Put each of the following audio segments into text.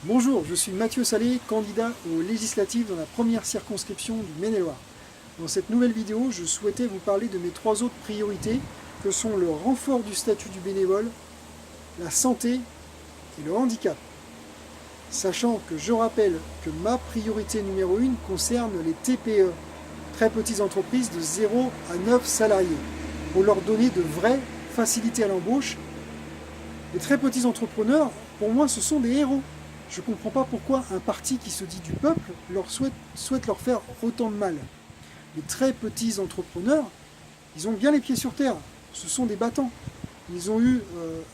Bonjour, je suis Mathieu Salé, candidat aux législatives dans la première circonscription du Maine-et-Loire. Dans cette nouvelle vidéo, je souhaitais vous parler de mes trois autres priorités, que sont le renfort du statut du bénévole, la santé et le handicap. Sachant que je rappelle que ma priorité numéro 1 concerne les TPE, très petites entreprises de 0 à 9 salariés, pour leur donner de vraies facilités à l'embauche. Les très petits entrepreneurs, pour moi, ce sont des héros. Je ne comprends pas pourquoi un parti qui se dit du peuple souhaite leur faire autant de mal. Les très petits entrepreneurs, ils ont bien les pieds sur terre. Ce sont des battants. Ils ont eu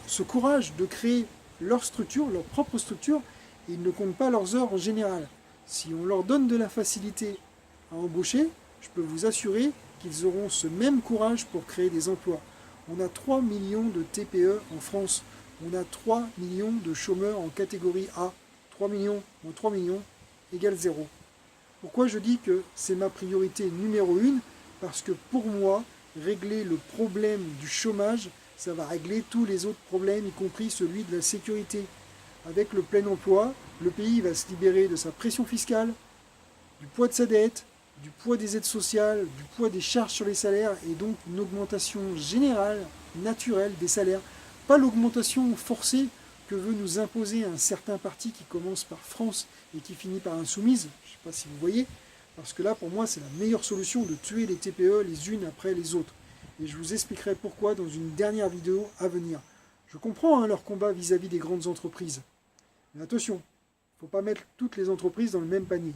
ce courage de créer leur structure, leur propre structure, et ils ne comptent pas leurs heures en général. Si on leur donne de la facilité à embaucher, je peux vous assurer qu'ils auront ce même courage pour créer des emplois. On a 3 millions de TPE en France. On a 3 millions de chômeurs en catégorie A. 3 millions moins 3 millions égale 0. Pourquoi je dis que c'est ma priorité numéro 1? Parce que pour moi, régler le problème du chômage, ça va régler tous les autres problèmes, y compris celui de la sécurité. Avec le plein emploi, le pays va se libérer de sa pression fiscale, du poids de sa dette, du poids des aides sociales, du poids des charges sur les salaires, et donc une augmentation générale, naturelle des salaires. Pas l'augmentation forcée que veut nous imposer un certain parti qui commence par France et qui finit par Insoumise. Je ne sais pas si vous voyez, parce que là, pour moi, c'est la meilleure solution de tuer les TPE les unes après les autres. Et je vous expliquerai pourquoi dans une dernière vidéo à venir. Je comprends leur combat vis-à-vis des grandes entreprises. Mais attention, il ne faut pas mettre toutes les entreprises dans le même panier.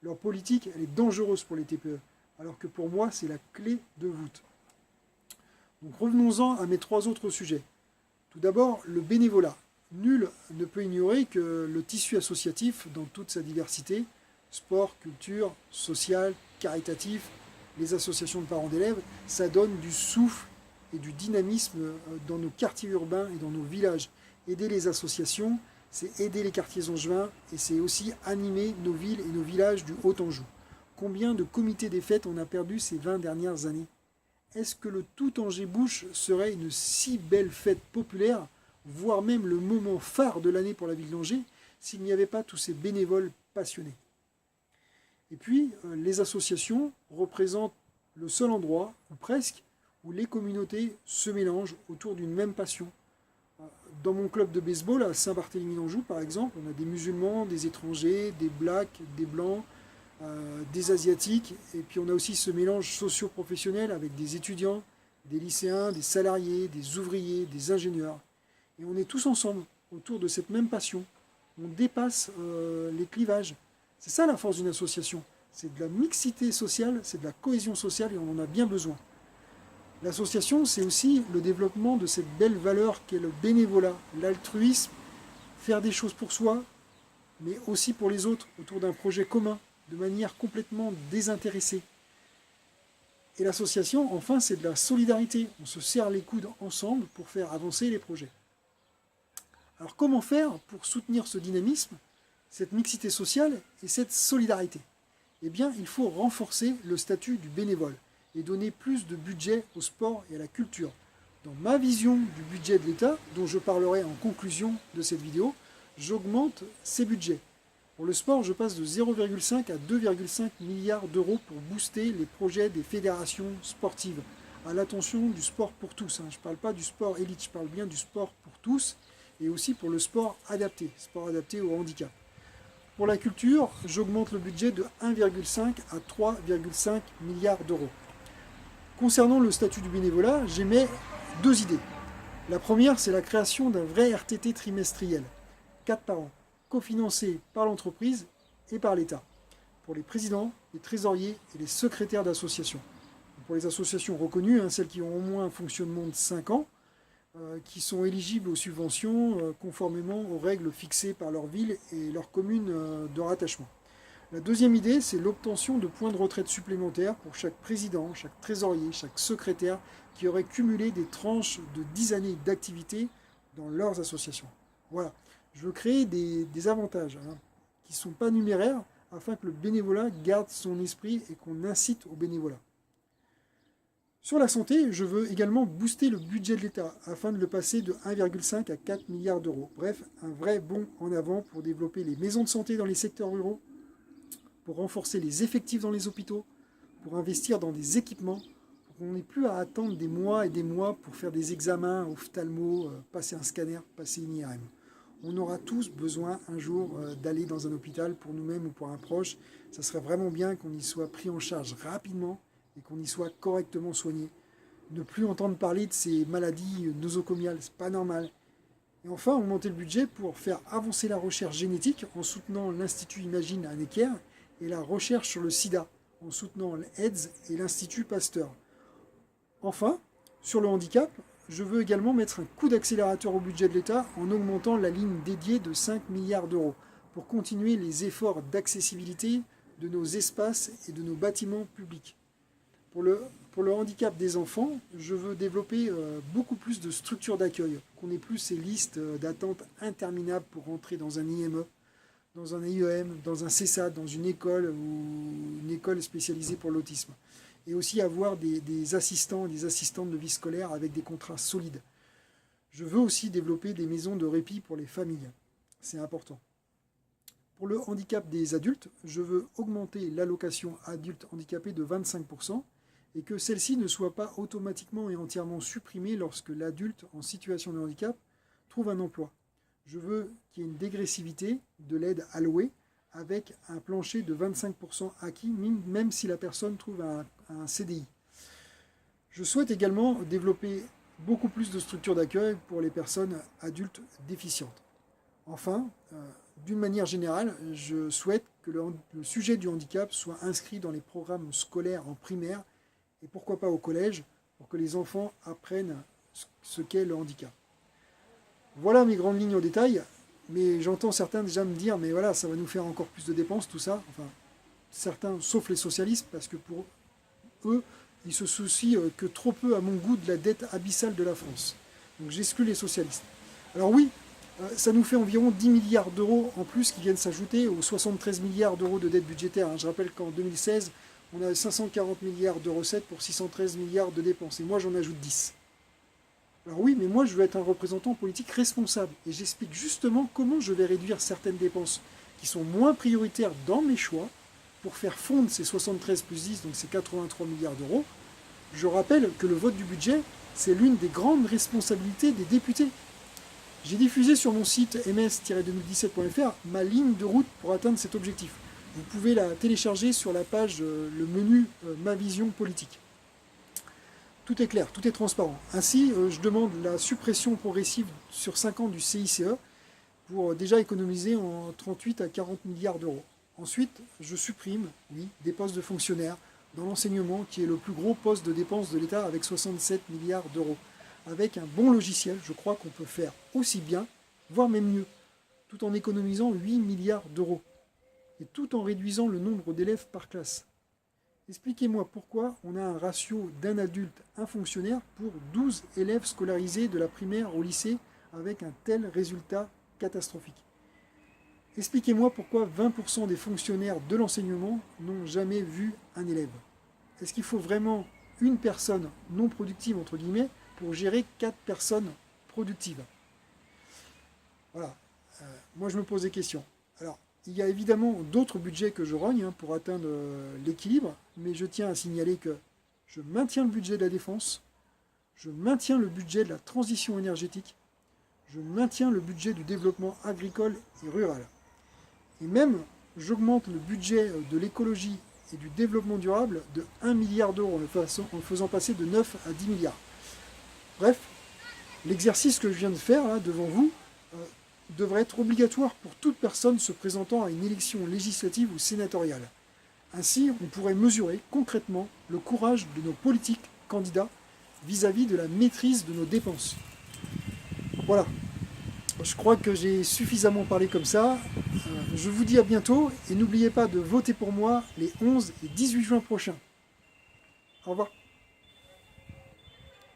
Leur politique, elle est dangereuse pour les TPE, alors que pour moi, c'est la clé de voûte. Donc revenons-en à mes trois autres sujets. Tout d'abord, le bénévolat. Nul ne peut ignorer que le tissu associatif, dans toute sa diversité, sport, culture, social, caritatif, les associations de parents d'élèves, ça donne du souffle et du dynamisme dans nos quartiers urbains et dans nos villages. Aider les associations, c'est aider les quartiers angevins et c'est aussi animer nos villes et nos villages du Haut-Anjou. Combien de comités des fêtes on a perdu ces 20 dernières années? Est-ce que le Tout-Angers-Bouche serait une si belle fête populaire, voire même le moment phare de l'année pour la ville d'Angers, s'il n'y avait pas tous ces bénévoles passionnés? Et puis, les associations représentent le seul endroit, ou presque, où les communautés se mélangent autour d'une même passion. Dans mon club de baseball à Saint-Barthélemy-d'Anjou, par exemple, on a des musulmans, des étrangers, des blacks, des blancs, des asiatiques, et puis on a aussi ce mélange socio-professionnel avec des étudiants, des lycéens, des salariés, des ouvriers, des ingénieurs. Et on est tous ensemble autour de cette même passion. On dépasse les clivages. C'est ça la force d'une association. C'est de la mixité sociale, c'est de la cohésion sociale et on en a bien besoin. L'association, c'est aussi le développement de cette belle valeur qu'est le bénévolat, l'altruisme, faire des choses pour soi, mais aussi pour les autres, autour d'un projet commun, de manière complètement désintéressée. Et l'association, enfin, c'est de la solidarité. On se serre les coudes ensemble pour faire avancer les projets. Alors comment faire pour soutenir ce dynamisme, cette mixité sociale et cette solidarité? Eh bien, il faut renforcer le statut du bénévole et donner plus de budget au sport et à la culture. Dans ma vision du budget de l'État, dont je parlerai en conclusion de cette vidéo, j'augmente ces budgets. Pour le sport, je passe de 0,5 à 2,5 milliards d'euros pour booster les projets des fédérations sportives. À l'attention du sport pour tous. Je ne parle pas du sport élite, je parle bien du sport pour tous et aussi pour le sport adapté au handicap. Pour la culture, j'augmente le budget de 1,5 à 3,5 milliards d'euros. Concernant le statut du bénévolat, j'émets deux idées. La première, c'est la création d'un vrai RTT trimestriel, 4 par an, cofinancé par l'entreprise et par l'État, pour les présidents, les trésoriers et les secrétaires d'associations. Pour les associations reconnues, celles qui ont au moins un fonctionnement de 5 ans, qui sont éligibles aux subventions conformément aux règles fixées par leur ville et leur commune de rattachement. La deuxième idée, c'est l'obtention de points de retraite supplémentaires pour chaque président, chaque trésorier, chaque secrétaire qui aurait cumulé des tranches de 10 années d'activité dans leurs associations. Voilà, je veux créer des avantages qui ne sont pas numéraires afin que le bénévolat garde son esprit et qu'on incite au bénévolat. Sur la santé, je veux également booster le budget de l'État afin de le passer de 1,5 à 4 milliards d'euros. Bref, un vrai bond en avant pour développer les maisons de santé dans les secteurs ruraux, pour renforcer les effectifs dans les hôpitaux, pour investir dans des équipements, pour qu'on n'ait plus à attendre des mois et des mois pour faire des examens ophtalmo, passer un scanner, passer une IRM. On aura tous besoin un jour d'aller dans un hôpital pour nous-mêmes ou pour un proche. Ça serait vraiment bien qu'on y soit pris en charge rapidement et qu'on y soit correctement soigné. Ne plus entendre parler de ces maladies nosocomiales, c'est pas normal. Et enfin, augmenter le budget pour faire avancer la recherche génétique en soutenant l'Institut Imagine à Necker et la recherche sur le sida en soutenant l'AIDS et l'Institut Pasteur. Enfin, sur le handicap, je veux également mettre un coup d'accélérateur au budget de l'État en augmentant la ligne dédiée de 5 milliards d'euros pour continuer les efforts d'accessibilité de nos espaces et de nos bâtiments publics. Pour le handicap des enfants, je veux développer beaucoup plus de structures d'accueil, qu'on n'ait plus ces listes d'attente interminables pour rentrer dans un IME, dans un IEM, dans un CESAD, dans une école ou une école spécialisée pour l'autisme. Et aussi avoir des assistants et des assistantes de vie scolaire avec des contrats solides. Je veux aussi développer des maisons de répit pour les familles. C'est important. Pour le handicap des adultes, je veux augmenter l'allocation adulte handicapé de 25% et que celle-ci ne soit pas automatiquement et entièrement supprimée lorsque l'adulte en situation de handicap trouve un emploi. Je veux qu'il y ait une dégressivité de l'aide allouée avec un plancher de 25% acquis, même si la personne trouve un CDI. Je souhaite également développer beaucoup plus de structures d'accueil pour les personnes adultes déficientes. Enfin, d'une manière générale, je souhaite que le sujet du handicap soit inscrit dans les programmes scolaires en primaire et pourquoi pas au collège, pour que les enfants apprennent ce qu'est le handicap. Voilà mes grandes lignes au détail, mais j'entends certains déjà me dire, mais voilà, ça va nous faire encore plus de dépenses, tout ça. Enfin, certains, sauf les socialistes, parce que pour eux, ils se soucient que trop peu à mon goût de la dette abyssale de la France. Donc j'exclus les socialistes. Alors oui, ça nous fait environ 10 milliards d'euros en plus qui viennent s'ajouter aux 73 milliards d'euros de dette budgétaire. Je rappelle qu'en 2016, on a 540 milliards de recettes pour 613 milliards de dépenses. Et moi, j'en ajoute 10. Alors oui, mais moi, je veux être un représentant politique responsable. Et j'explique justement comment je vais réduire certaines dépenses qui sont moins prioritaires dans mes choix pour faire fondre ces 73 plus 10, donc ces 83 milliards d'euros. Je rappelle que le vote du budget, c'est l'une des grandes responsabilités des députés. J'ai diffusé sur mon site ms-2017.fr ma ligne de route pour atteindre cet objectif. Vous pouvez la télécharger sur la page, le menu Ma vision politique. Tout est clair, tout est transparent. Ainsi, je demande la suppression progressive sur 5 ans du CICE pour déjà économiser en 38 à 40 milliards d'euros. Ensuite, je supprime, oui, des postes de fonctionnaires dans l'enseignement qui est le plus gros poste de dépenses de l'État avec 67 milliards d'euros. Avec un bon logiciel, je crois qu'on peut faire aussi bien, voire même mieux, tout en économisant 8 milliards d'euros et tout en réduisant le nombre d'élèves par classe. Expliquez-moi pourquoi on a un ratio d'un adulte, un fonctionnaire, pour 12 élèves scolarisés de la primaire au lycée avec un tel résultat catastrophique. Expliquez-moi pourquoi 20% des fonctionnaires de l'enseignement n'ont jamais vu un élève. Est-ce qu'il faut vraiment une personne non productive, entre guillemets, pour gérer 4 personnes productives? Voilà. Moi, je me pose des questions. Alors, il y a évidemment d'autres budgets que je rogne pour atteindre l'équilibre, mais je tiens à signaler que je maintiens le budget de la défense, je maintiens le budget de la transition énergétique, je maintiens le budget du développement agricole et rural. Et même, j'augmente le budget de l'écologie et du développement durable de 1 milliard d'euros en le faisant passer de 9 à 10 milliards. Bref, l'exercice que je viens de faire là, devant vous devrait être obligatoire pour toute personne se présentant à une élection législative ou sénatoriale. Ainsi, on pourrait mesurer concrètement le courage de nos politiques candidats vis-à-vis de la maîtrise de nos dépenses. Voilà. Je crois que j'ai suffisamment parlé comme ça. Je vous dis à bientôt et n'oubliez pas de voter pour moi les 11 et 18 juin prochains. Au revoir.